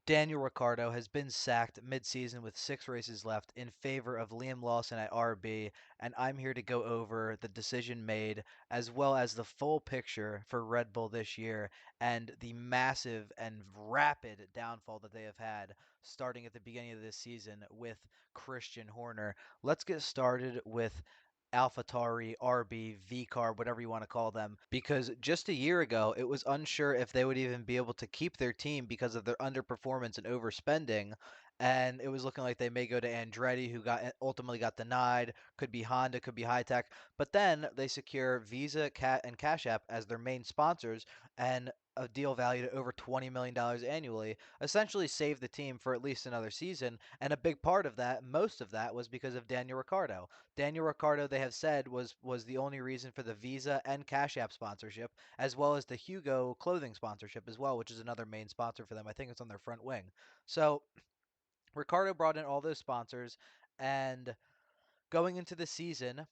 Daniel Ricciardo has been sacked mid-season with 6 races left in favor of Liam Lawson at RB, and I'm here to go over the decision made as well as the full picture for Red Bull this year and the massive and rapid downfall that they have had starting at the beginning of this season with Christian Horner. Let's get started with AlphaTauri, RB, VCarb, whatever you want to call them, because just a year ago it was unsure if they would even be able to keep their team because of their underperformance and overspending, and it was looking like they may go to Andretti, who ultimately got denied. Could be Honda, could be High Tech, but then they secure Visa, and Cash App as their main sponsors, and a deal valued at over $20 million annually, essentially saved the team for at least another season. And a big part of that, most of that, was because of Daniel Ricciardo. Daniel Ricciardo, they have said, was the only reason for the Visa and Cash App sponsorship, as well as the Hugo clothing sponsorship as well, which is another main sponsor for them. I think it's on their front wing. So Ricciardo brought in all those sponsors, and going into the season,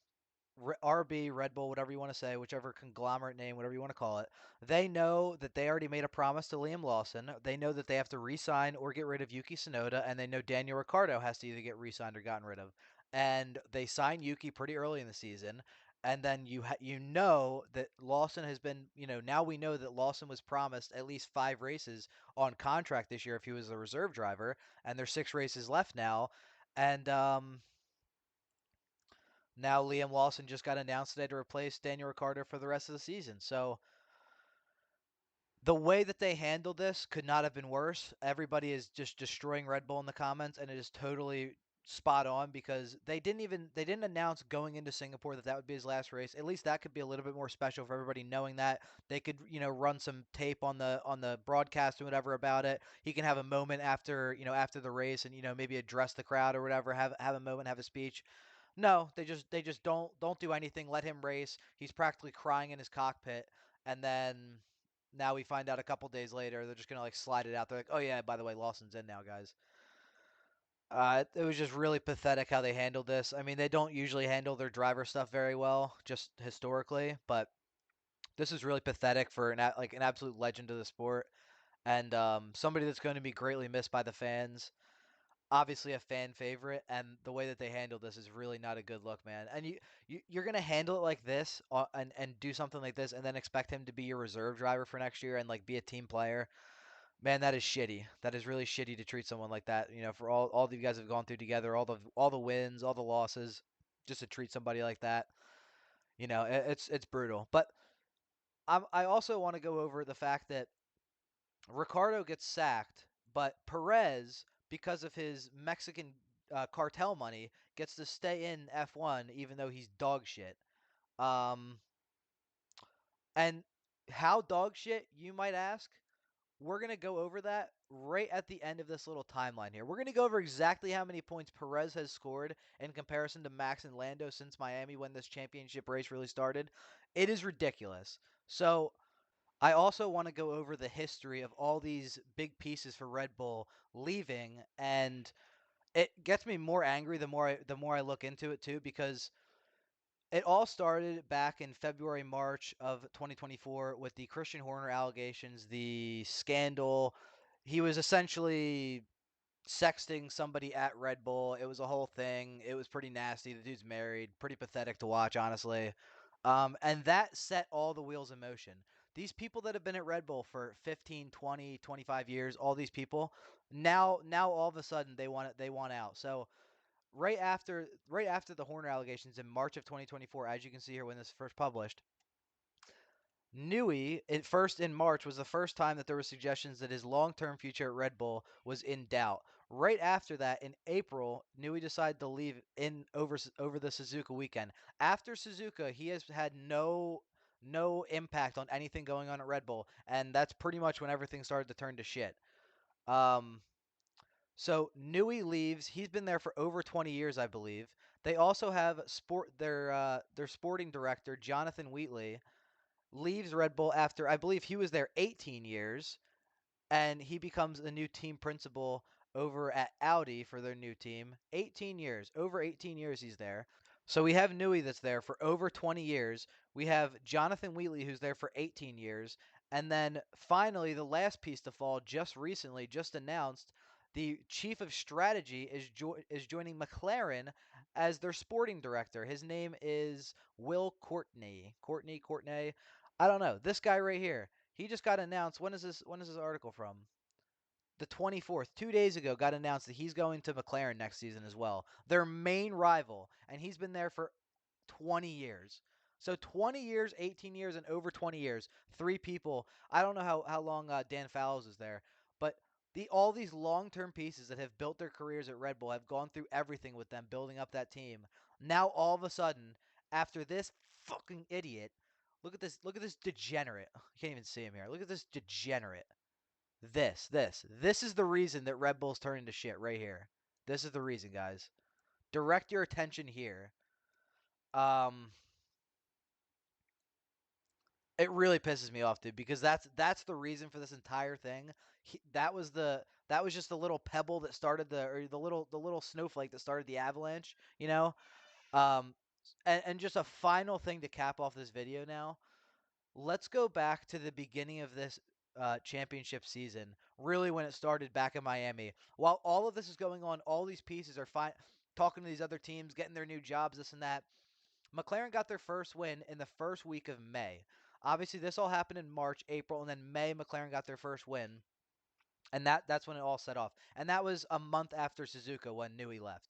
RB, Red Bull, whatever you want to say, whichever conglomerate name, whatever you want to call it, they know that they already made a promise to Liam Lawson. They know that they have to re-sign or get rid of Yuki Tsunoda, and they know Daniel Ricciardo has to either get re-signed or gotten rid of. And they signed Yuki pretty early in the season. And then you know that Lawson has been, now we know that Lawson was promised at least 5 races on contract this year if he was a reserve driver, and there's 6 races left now. And now Liam Lawson just got announced today to replace Daniel Ricciardo for the rest of the season. So the way that they handled this could not have been worse. Everybody is just destroying Red Bull in the comments, and it is totally spot on because they didn't announce going into Singapore that would be his last race. At least that could be a little bit more special for everybody knowing that they could run some tape on the broadcast and whatever about it. He can have a moment after the race and maybe address the crowd or whatever, have a moment, have a speech. No, they just don't do anything. Let him race. He's practically crying in his cockpit, and then now we find out a couple days later they're just gonna slide it out. They're like, oh yeah, by the way, Lawson's in now, guys. It was just really pathetic how they handled this. I mean, they don't usually handle their driver stuff very well, just historically, but this is really pathetic for an absolute legend of the sport and somebody that's going to be greatly missed by the fans. Obviously a fan favorite, and the way that they handled this is really not a good look, man. And you're gonna handle it like this, and do something like this, and then expect him to be your reserve driver for next year and be a team player. Man, that is shitty. That is really shitty to treat someone like that. For all that you guys have gone through together, all the wins, all the losses, just to treat somebody like that. It's brutal. But I also want to go over the fact that Ricardo gets sacked, but Perez, because of his Mexican cartel money, gets to stay in F1 even though he's dog shit. Um, and how dog shit, you might ask? We're going to go over that right at the end of this little timeline here. We're going to go over exactly how many points Perez has scored in comparison to Max and Lando since Miami when this championship race really started. It is ridiculous. So I also want to go over the history of all these big pieces for Red Bull leaving, and it gets me more angry the more I look into it too, because it all started back in February, March of 2024 with the Christian Horner allegations, the scandal. He was essentially sexting somebody at Red Bull. It was a whole thing. It was pretty nasty. The dude's married. Pretty pathetic to watch, honestly. And that set all the wheels in motion. These people that have been at Red Bull for 15, 20, 25 years, all these people, now all of a sudden they want out. So right after the Horner allegations in March of 2024, as you can see here when this first published, Newey, at first in March, was the first time that there were suggestions that his long-term future at Red Bull was in doubt. Right after that, in April, Newey decided to leave in over the Suzuka weekend. After Suzuka, he has had no impact on anything going on at Red Bull, and that's pretty much when everything started to turn to shit. Um, so Newey leaves. He's been there for over 20 years, I believe. They also have their sporting director, Jonathan Wheatley, leaves Red Bull after, I believe he was there 18 years, and he becomes the new team principal over at Audi for their new team. 18 years. Over 18 years he's there. So we have Newey that's there for over 20 years. We have Jonathan Wheatley who's there for 18 years. And then finally, the last piece to fall just recently, just announced, the chief of strategy is joining McLaren as their sporting director. His name is Will Courtney. Courtney. I don't know. This guy right here. He just got announced. When is this article from? The 24th, 2 days ago, got announced that he's going to McLaren next season as well. Their main rival, and he's been there for 20 years. So 20 years, 18 years, and over 20 years. Three people. I don't know how long Dan Fallows is there, but all these long-term pieces that have built their careers at Red Bull have gone through everything with them, building up that team. Now all of a sudden, after this fucking idiot, look at this degenerate. You can't even see him here. Look at this degenerate. This is the reason that Red Bull's turning to shit right here. This is the reason, guys. Direct your attention here. It really pisses me off, dude, because that's the reason for this entire thing. That was just the little pebble that started the little snowflake that started the avalanche, you know? Um and just a final thing to cap off this video now. Let's go back to the beginning of this championship season, really when it started back in Miami. While all of this is going on, all these pieces are fine, talking to these other teams, getting their new jobs, this and that. McLaren got their first win in the first week of May. Obviously, this all happened in March, April, and then May, McLaren got their first win. And that's when it all set off. And that was a month after Suzuka when Newey left.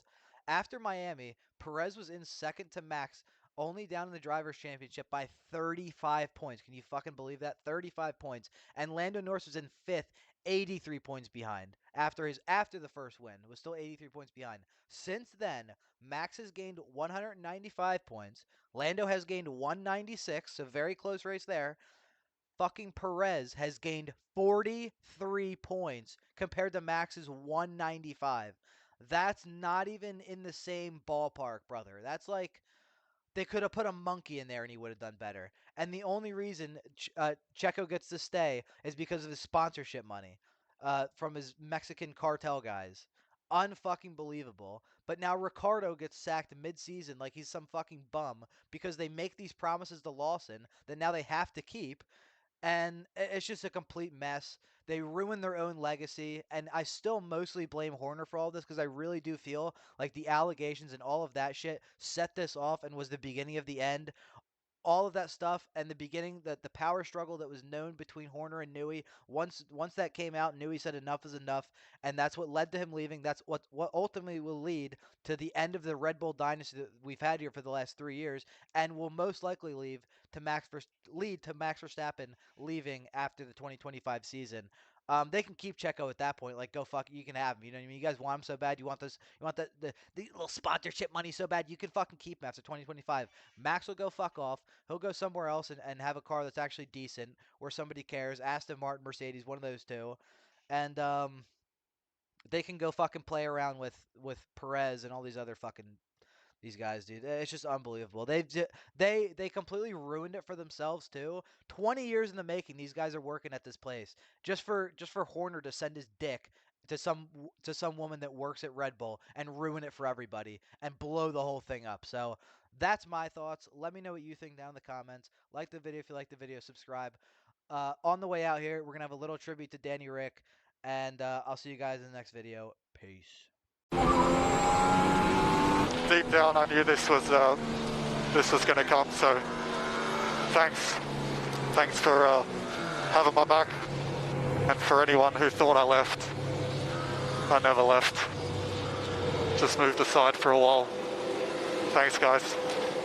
After Miami, Perez was in second to Max, only down in the Drivers' Championship by 35 points. Can you fucking believe that? 35 points. And Lando Norris was in fifth, 83 points behind. After the first win, was still 83 points behind. Since then, Max has gained 195 points. Lando has gained 196, so very close race there. Fucking Perez has gained 43 points compared to Max's 195. That's not even in the same ballpark, brother. That's like they could have put a monkey in there and he would have done better. And the only reason Checo gets to stay is because of his sponsorship money from his Mexican cartel guys. Unfucking believable. But now Ricciardo gets sacked mid-season like he's some fucking bum because they make these promises to Lawson that now they have to keep. And it's just a complete mess. They ruined their own legacy, and I still mostly blame Horner for all this because I really do feel like the allegations and all of that shit set this off and was the beginning of the end. All of that stuff and the beginning, the power struggle that was known between Horner and Newey. Once that came out, Newey said enough is enough, and that's what led to him leaving. That's what ultimately will lead to the end of the Red Bull dynasty that we've had here for the last 3 years, and will most likely lead to Max Verstappen leaving after the 2025 season. They can keep Checo at that point. Like, go fuck, you can have him. You know what I mean? You guys want him so bad. You want this. You want the little sponsorship money so bad. You can fucking keep him after 2025. Max will go fuck off. He'll go somewhere else and have a car that's actually decent where somebody cares. Aston Martin, Mercedes, one of those two, and they can go fucking play around with Perez and all these other fucking these guys, dude. It's just unbelievable. They completely ruined it for themselves too. 20 years in the making, these guys are working at this place just for Horner to send his dick to some woman that works at Red Bull and ruin it for everybody and blow the whole thing up. So that's my thoughts. Let me know what you think down in the comments. Like the video if you like the video. Subscribe. On the way out here, we're gonna have a little tribute to Danny Rick, and I'll see you guys in the next video. Peace. Deep down, I knew this was going to come. So, thanks for having my back, and for anyone who thought I left, I never left. Just moved aside for a while. Thanks, guys.